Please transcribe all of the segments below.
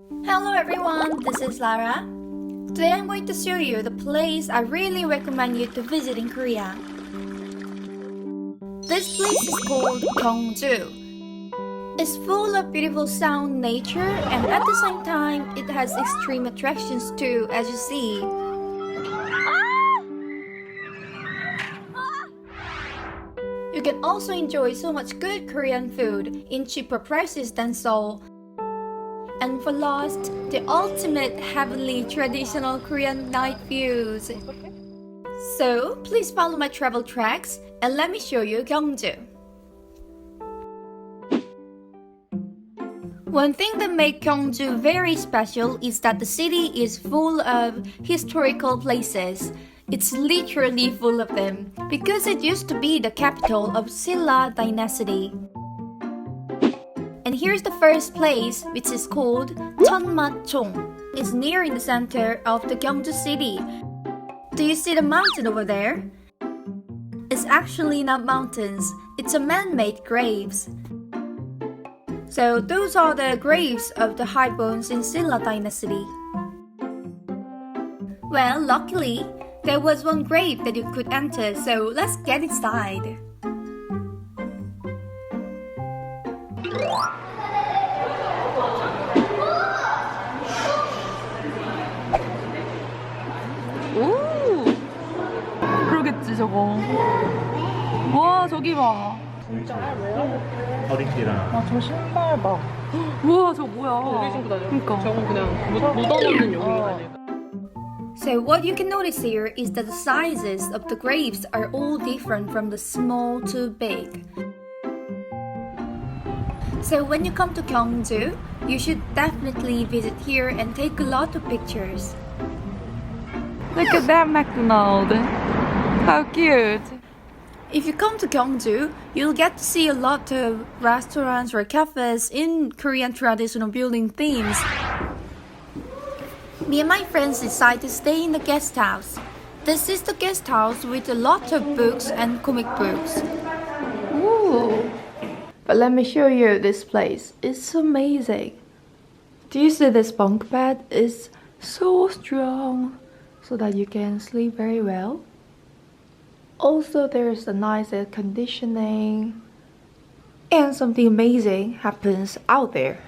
Hello everyone, this is Lara. Today I'm going to show you the place I really recommend you to visit in Korea. This place is called Gyeongju. It's full of beautiful sound, nature, and at the same time, it has extreme attractions too, as you see. You can also enjoy so much good Korean food in cheaper prices than Seoul. And for last, the ultimate heavenly traditional Korean night views. So, please follow my travel tracks and let me show you Gyeongju. One thing that makes Gyeongju very special is that the city is full of historical places. It's literally full of them because it used to be the capital of Silla dynasty. And here's the first place, which is called Cheonmachong. It's near in the center of the Gyeongju city. Do you see the mountain over there? It's actually not mountains, it's a man-made graves. So those are the graves of the high bones in Silla dynasty. Well, luckily, there was one grave that you could enter, so let's get inside. 오! 그러겠지 저거. 와 저기 봐. 진짜 허리띠랑. 아 저 신발 봐. 우와 저 뭐야? 여기 신고 다녀. 그러니까. 저건 그냥 묻어놓는 용이 아닐까. So what you can notice here is that the sizes of the graves are all different from the small to big. So when you come to Gyeongju, you should definitely visit here and take a lot of pictures. Look at that McDonald's. How cute. If you come to Gyeongju, you'll get to see a lot of restaurants or cafes in Korean traditional building themes. Me and my friends decided to stay in the guest house. This is the guest house with a lot of books and comic books. Ooh. But let me show you this place. It's amazing. Do you see this bunk bed? It's so strong so that you can sleep very well. Also, there's a nice air conditioning and something amazing happens out there.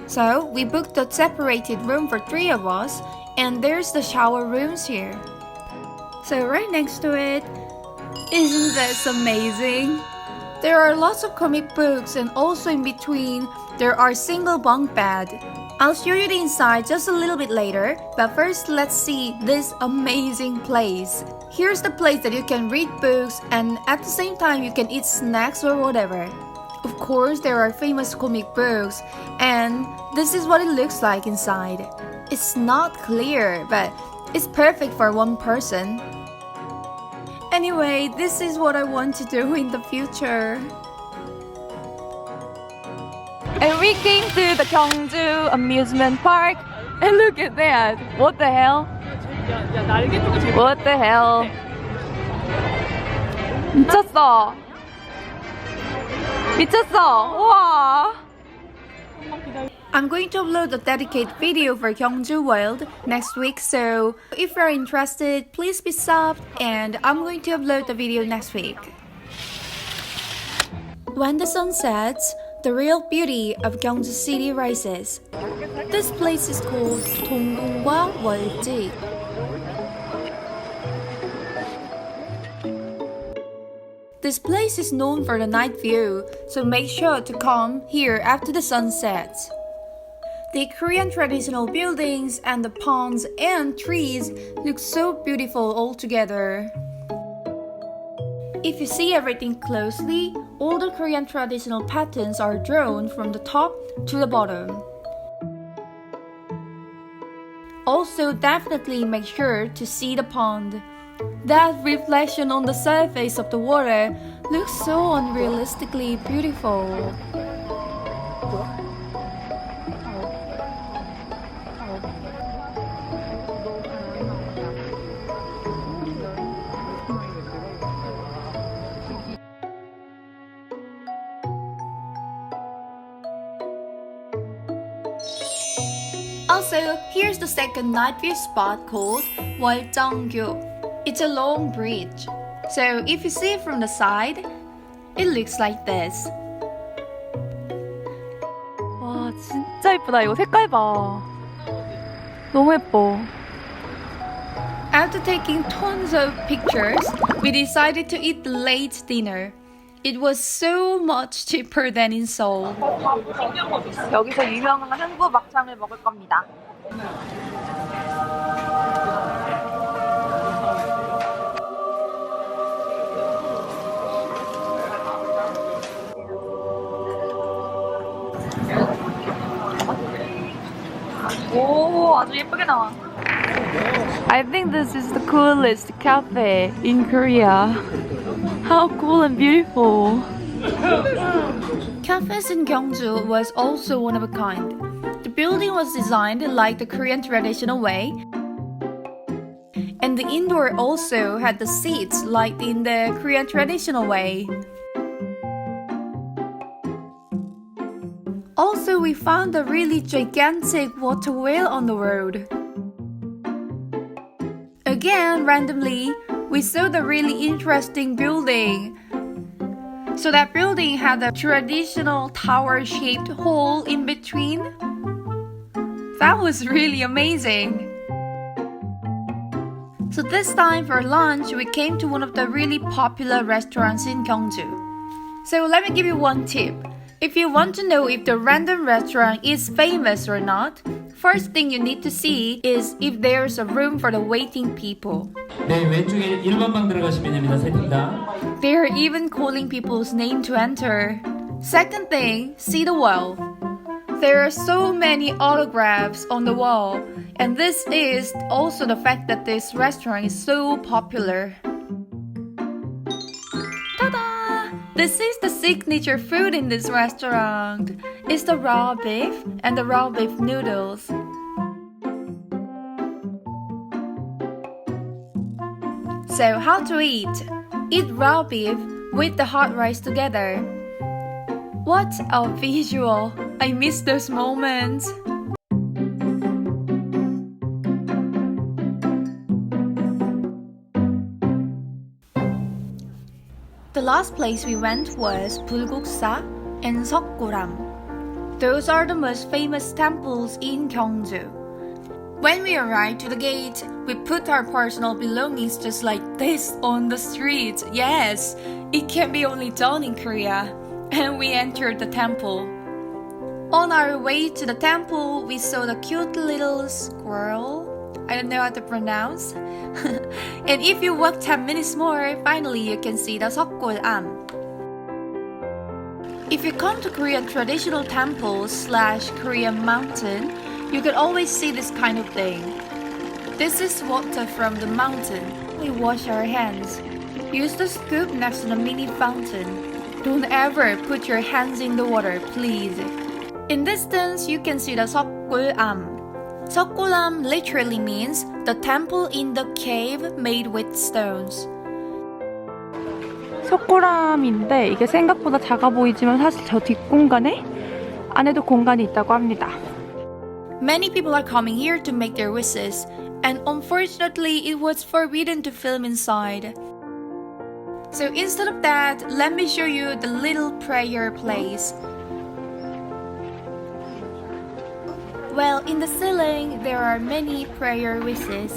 So, we booked a separated room for 3 of us, and there's the shower rooms here. So right next to it, isn't this amazing? There are lots of comic books and also in between, there are single bunk bed. I'll show you the inside just a little bit later, but first let's see this amazing place. Here's the place that you can read books and at the same time you can eat snacks or whatever. Of course, there are famous comic books, and this is what it looks like inside. It's not clear, but it's perfect for one person. Anyway, this is what I want to do in the future. And we came to the Gyeongju amusement park. And look at that. What the hell? 야 날개 뜨고 재밌. What the hell? 미쳤어. 미쳤어. 와. I'm going to upload a dedicated video for Gyeongju World next week, so if you're interested, please be subbed and I'm going to upload the video next week. When the sun sets, the real beauty of Gyeongju City rises. This place is called 동궁과 월지. This place is known for the night view, so make sure to come here after the sun sets. The Korean traditional buildings and the ponds and trees look so beautiful all together. If you see everything closely, all the Korean traditional patterns are drawn from the top to the bottom. Also, definitely make sure to see the pond. That reflection on the surface of the water looks so unrealistically beautiful. Also, here's the second night view spot called Gyeongju. It's a long bridge. So if you see it from the side, it looks like this. 와, 진짜 예쁘다. 이거 색깔 봐. 너무 예뻐. After taking tons of pictures, we decided to eat the late dinner. It was so much cheaper than in Seoul. 여기서 유명한 한국 막창을 먹을 겁니다. 오, 아주 예쁘게 나와. I think this is the coolest cafe in Korea. How cool and beautiful. Cafes in Gyeongju was also one of a kind. The building was designed like the Korean traditional way, and the indoor also had the seats like in the Korean traditional way. Also, we found a really gigantic water wheel on the road. Again, randomly, we saw the really interesting building. So that building had a traditional tower-shaped hole in between. That was really amazing. So this time for lunch, we came to one of the really popular restaurants in Gyeongju. So let me give you one tip. If you want to know if the random restaurant is famous or not, first thing you need to see is if there's a room for the waiting people. 네, 왼쪽에 1번 방 들어가시면 됩니다. 세 팀 다. They're even calling people's name to enter. Second thing, see the wall. There are so many autographs on the wall, and this is also the fact that this restaurant is so popular. Ta-da! This is the signature food in this restaurant. It's the raw beef and the raw beef noodles. So how to eat? Eat raw beef with the hot rice together. What a visual! I miss those moments. The last place we went was Bulguksa and Seokguram. Those are the most famous temples in Gyeongju. When we arrived to the gate, we put our personal belongings just like this on the street. Yes, it can be only done in Korea. And we entered the temple. On our way to the temple, we saw the cute little squirrel. I don't know how to pronounce. And if you walk 10 minutes more, finally you can see the Seokguram. If you come to Korean traditional temples / Korean mountain, you can always see this kind of thing. This is water from the mountain. We wash our hands. Use the scoop next to the mini fountain. Don't ever put your hands in the water, please. In distance, you can see the Seokguram. Seokguram literally means the temple in the cave made with stones. 석고람인데 이게 생각보다 작아 보이지만 사실 저 뒷공간에 안에도 공간이 있다고 합니다. Many people are coming here to make their wishes, and unfortunately it was forbidden to film inside. So instead of that, let me show you the little prayer place. Well, in the ceiling, there are many prayer wishes.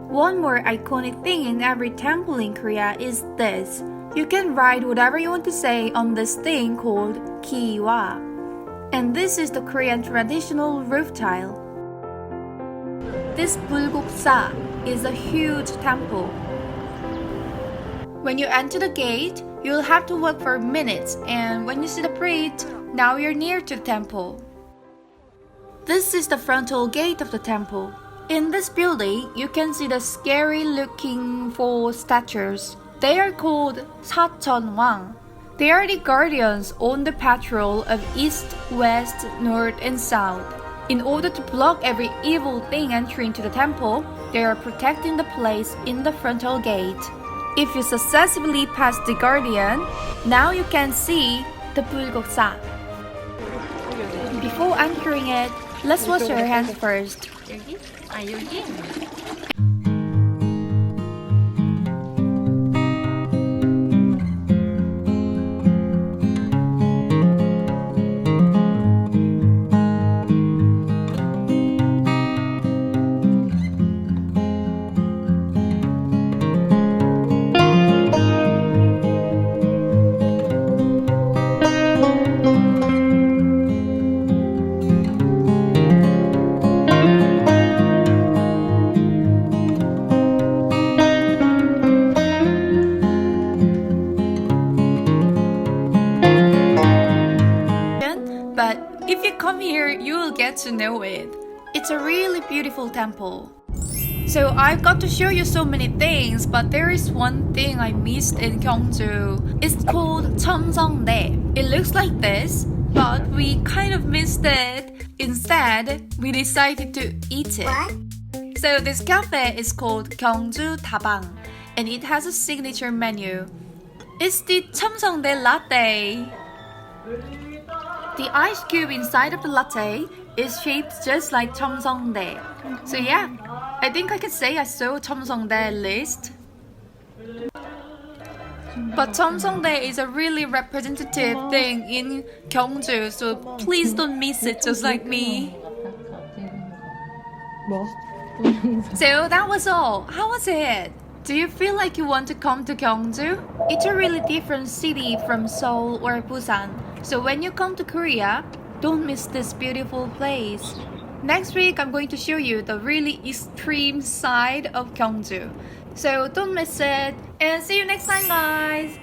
One more iconic thing in every temple in Korea is this. You can write whatever you want to say on this thing called kiwa. And this is the Korean traditional roof tile. This Bulguksa is a huge temple. When you enter the gate, you'll have to walk for minutes, and when you see the priest, now you're near to the temple. This is the frontal gate of the temple. In this building, you can see the scary-looking 4 statues. They are called Sacheonwang. They are the guardians on the patrol of east, west, north, and south. In order to block every evil thing entering to the temple, they are protecting the place in the frontal gate. If you successfully pass the guardian, now you can see the Bulguksa. before entering it, let's wash our hands first. 여기? 아 여기? But if you come here, you will get to know it. It's a really beautiful temple. So I've got to show you so many things, but there is one thing I missed in Gyeongju. It's called 첨성대. It looks like this, but we kind of missed it. Instead, we decided to eat it. So this cafe is called Gyeongju Dabang, and it has a signature menu. It's the 첨성대 latte. The ice cube inside of the latte is shaped just like 첨성대. So yeah, I think I can say I saw 첨성대 list. But 첨성대 is a really representative thing in Gyeongju, so please don't miss it just like me. So that was all. How was it? Do you feel like you want to come to Gyeongju? It's a really different city from Seoul or Busan. So when you come to Korea, don't miss this beautiful place. Next week, I'm going to show you the really extreme side of Gyeongju. So don't miss it, and see you next time, guys!